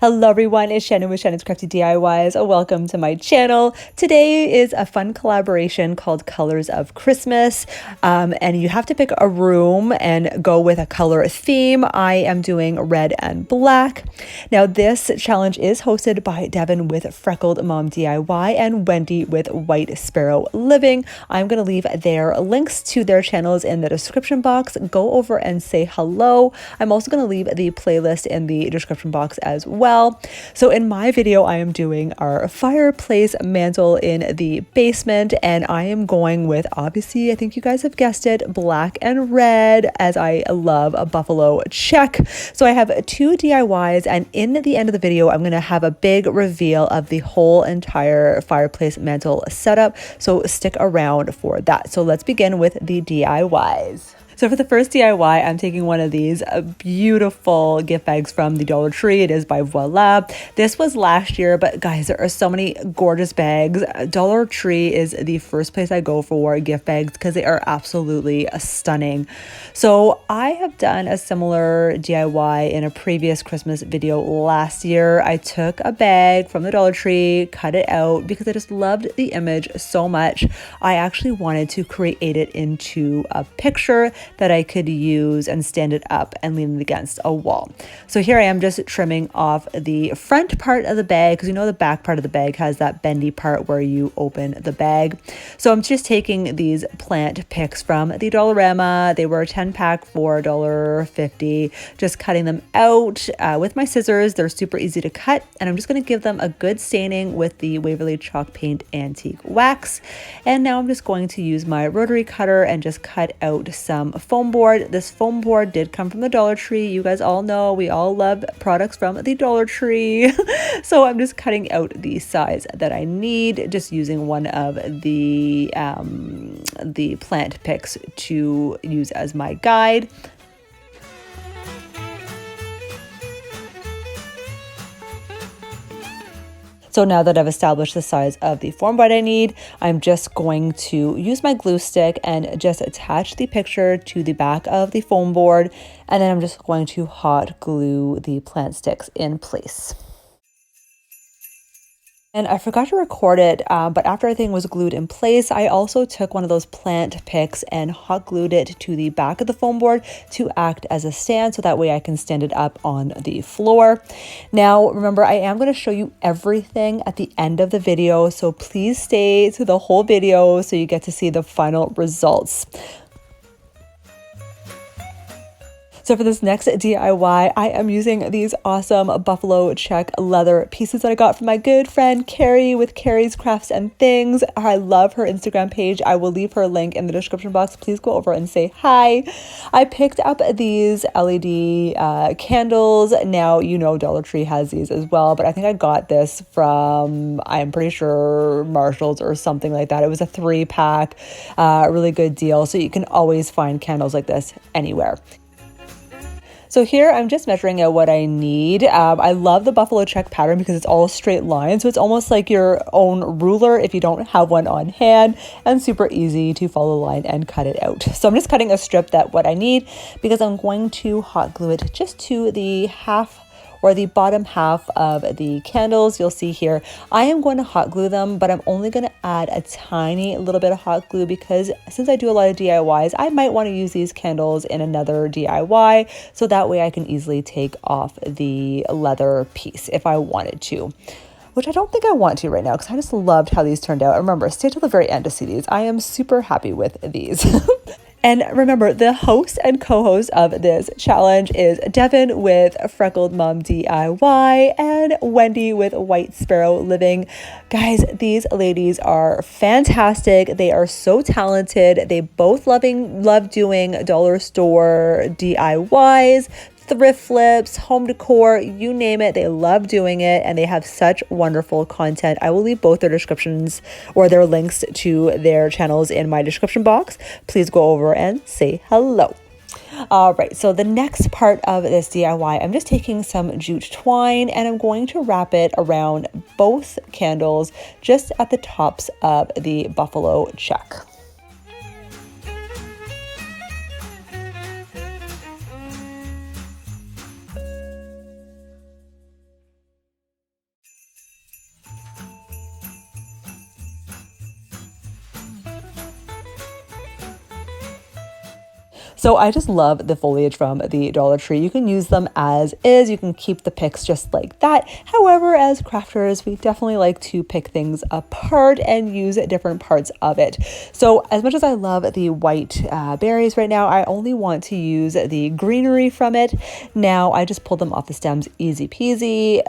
Hello everyone, it's Shannon with ShannonscraftyDIYs. Welcome to my channel. Today is a fun collaboration called Colors of Christmas, and you have to pick a room and go with a color theme. I am doing red and black. Now this challenge is hosted by Devine with Freckled Mom DIY and Wendy with White Sparrow Living. I'm going to leave their links to their channels in the description box. Go over and say hello. I'm also going to leave the playlist in the description box as well. So in my video, I am doing our fireplace mantle in the basement, and I am going with, obviously, I think you guys have guessed it, black and red, as I love a buffalo check. So I have two DIYs, and in the end of the video, I'm going to have a big reveal of the whole entire fireplace mantle setup. So stick around for that. So let's begin with the DIYs. So for the first DIY, I'm taking one of these beautiful gift bags from the Dollar Tree. It is by Voila. This was last year, but guys, there are so many gorgeous bags. Dollar Tree is the first place I go for gift bags because they are absolutely stunning. So I have done a similar DIY in a previous Christmas video last year. I took a bag from the Dollar Tree, cut it out because I just loved the image so much. I actually wanted to create it into a picture that I could use and stand it up and lean it against a wall. So here I am just trimming off the front part of the bag because you know the back part of the bag has that bendy part where you open the bag. So I'm just taking these plant picks from the Dollarama. They were a 10-pack for $1.50. Just cutting them out with my scissors. They're super easy to cut, and I'm just going to give them a good staining with the Waverly Chalk Paint Antique Wax. And now I'm just going to use my rotary cutter and just cut out some foam board. This foam board did come from the Dollar Tree. You guys all know we all love products from the Dollar Tree. So I'm just cutting out the size that I need, just using one of the plant picks to use as my guide. So now that I've established the size of the foam board I need, I'm just going to use my glue stick and just attach the picture to the back of the foam board. And then I'm just going to hot glue the plant sticks in place. And I forgot to record it, but after everything was glued in place, I also took one of those plant picks and hot glued it to the back of the foam board to act as a stand, so that way I can stand it up on the floor. Now, remember, I am going to show you everything at the end of the video, so please stay to the whole video so you get to see the final results. So for this next DIY, I am using these awesome buffalo check leather pieces that I got from my good friend Carrie with Carrie's Crafts and Things. I love her Instagram page. I will leave her link in the description box. Please go over and say hi. I picked up these LED candles. Now, you know Dollar Tree has these as well, but I think I got this from, I'm pretty sure, Marshall's or something like that. It was a 3-pack, really good deal. So you can always find candles like this anywhere. So here I'm just measuring out what I need. I love the buffalo check pattern because it's all straight lines. So it's almost like your own ruler if you don't have one on hand, and super easy to follow the line and cut it out. So I'm just cutting a strip that what I need because I'm going to hot glue it just to the half or the bottom half of the candles. You'll see here, I am going to hot glue them, but I'm only going to add a tiny little bit of hot glue because since I do a lot of DIYs, I might want to use these candles in another DIY. So that way I can easily take off the leather piece if I wanted to, which I don't think I want to right now because I just loved how these turned out. Remember, stay till the very end to see these. I am super happy with these. And remember, the host and co-host of this challenge is Devine with Freckled Mom DIY and Wendy with White Sparrow Living. Guys, these ladies are fantastic. They are so talented. They both love doing dollar store DIYs, thrift flips, home decor, you name it. They love doing it, and they have such wonderful content. I will leave both their descriptions or their links to their channels in my description box. Please go over and say hello. All right, so the next part of this DIY, I'm just taking some jute twine and I'm going to wrap it around both candles just at the tops of the buffalo check. So I just love the foliage from the Dollar Tree. You can use them as is. You can keep the picks just like that. However, as crafters, we definitely like to pick things apart and use different parts of it. So as much as I love the white berries right now, I only want to use the greenery from it. Now I just pulled them off the stems, easy peasy.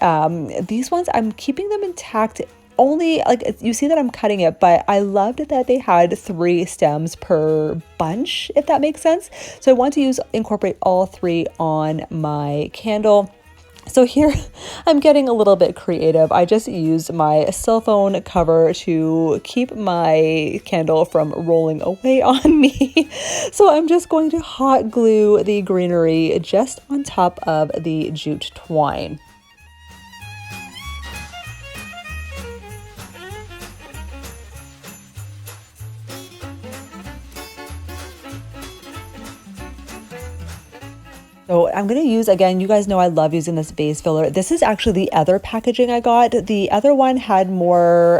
These ones, I'm keeping them intact. Only like you see that I'm cutting it, but I loved that they had 3 stems per bunch, if that makes sense. So I want to incorporate all 3 on my candle. So here I'm getting a little bit creative. I just used my cell phone cover to keep my candle from rolling away on me. So I'm just going to hot glue the greenery just on top of the jute twine. So I'm going to use, again, you guys know I love using this vase filler. This is actually the other packaging I got. The other one had more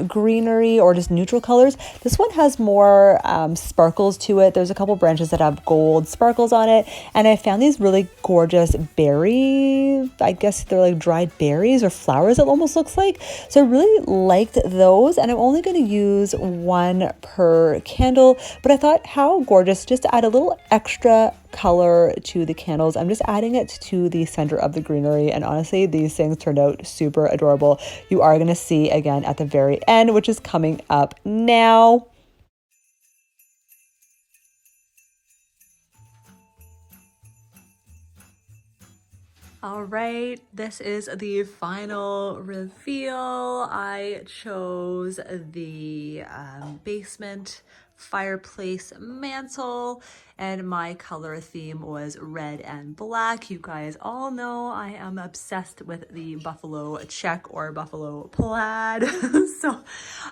greenery or just neutral colors. This one has more sparkles to it. There's a couple branches that have gold sparkles on it. And I found these really gorgeous berry, I guess they're like dried berries or flowers, it almost looks like. So I really liked those. And I'm only going to use 1 per candle. But I thought how gorgeous just to add a little extra color to the candles. I'm just adding it to the center of the greenery, and honestly these things turned out super adorable. You are going to see again at the very end, which is coming up now. All right, this is the final reveal. I chose the basement fireplace mantle, and my color theme was red and black. You guys all know I am obsessed with the buffalo check or buffalo plaid. So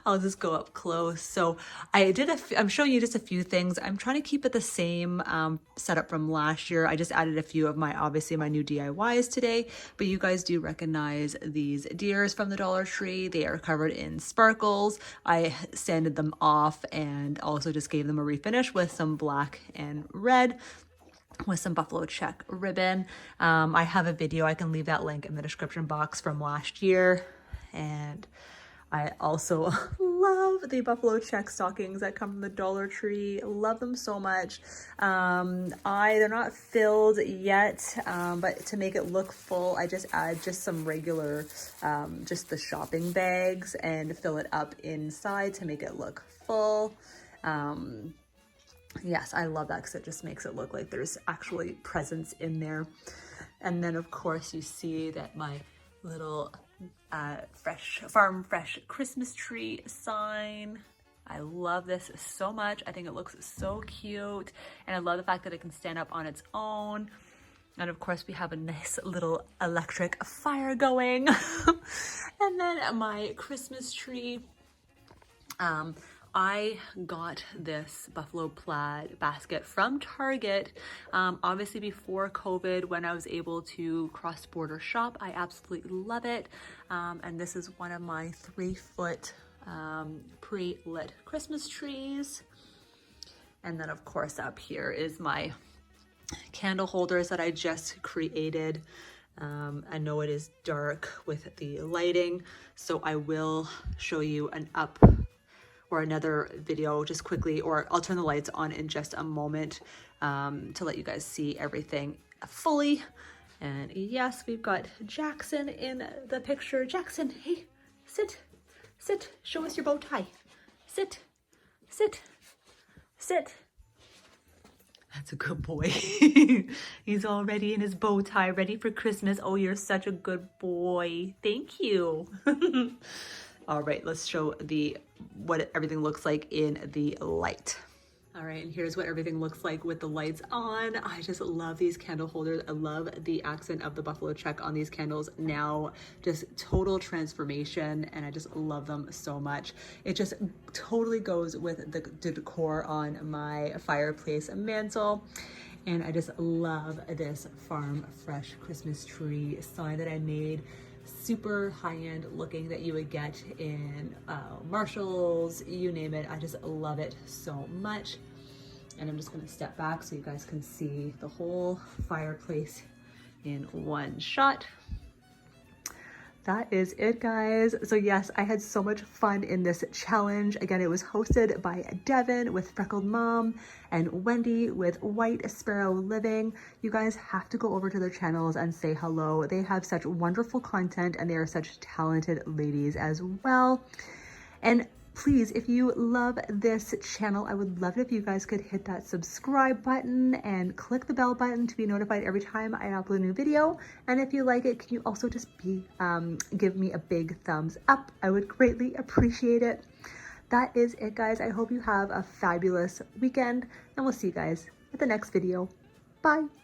I'll just go up close. So I'm showing you just a few things. I'm trying to keep it the same setup from last year. I just added a few of obviously my new DIYs today, but you guys do recognize these deers from the Dollar Tree. They are covered in sparkles. I sanded them off and also just gave them a refinish with some black and red with some buffalo check ribbon. I have a video, I can leave that link in the description box, from last year. And I also love the buffalo check stockings that come from the Dollar Tree. Love them so much. They're not filled yet, but to make it look full, I just add just some regular, just the shopping bags, and fill it up inside to make it look full. Yes, I love that because it just makes it look like there's actually presents in there. And then of course you see that my little farm fresh Christmas tree sign. I love this so much. I think it looks so cute, and I love the fact that it can stand up on its own. And of course we have a nice little electric fire going. And then my Christmas tree, I got this buffalo plaid basket from Target, obviously before COVID, when I was able to cross-border shop. I absolutely love it. And this is one of my 3-foot pre-lit Christmas trees. And then of course up here is my candle holders that I just created. I know it is dark with the lighting, so I will show you another video just quickly, or I'll turn the lights on in just a moment to let you guys see everything fully. And yes, we've got Jackson in the picture. Jackson, hey, sit, show us your bow tie. Sit. That's a good boy. He's already in his bow tie, ready for Christmas. Oh, you're such a good boy. Thank you. All right, let's show what everything looks like in the light. All right, and here's what everything looks like with the lights on. I just love these candle holders. I love the accent of the buffalo check on these candles now. Just total transformation, and I just love them so much. It just totally goes with the decor on my fireplace mantle. And I just love this Farm Fresh Christmas tree sign that I made. Super high-end looking, that you would get in Marshalls, you name it. I just love it so much. And I'm just gonna step back so you guys can see the whole fireplace in one shot. That is it, guys. So yes, I had so much fun in this challenge. Again, it was hosted by Devine with Freckled Mom and Wendy with White Sparrow Living. You guys have to go over to their channels and say hello. They have such wonderful content and they are such talented ladies as well. And please, if you love this channel, I would love it if you guys could hit that subscribe button and click the bell button to be notified every time I upload a new video. And if you like it, can you also just give me a big thumbs up? I would greatly appreciate it. That is it, guys. I hope you have a fabulous weekend, and we'll see you guys at the next video. Bye.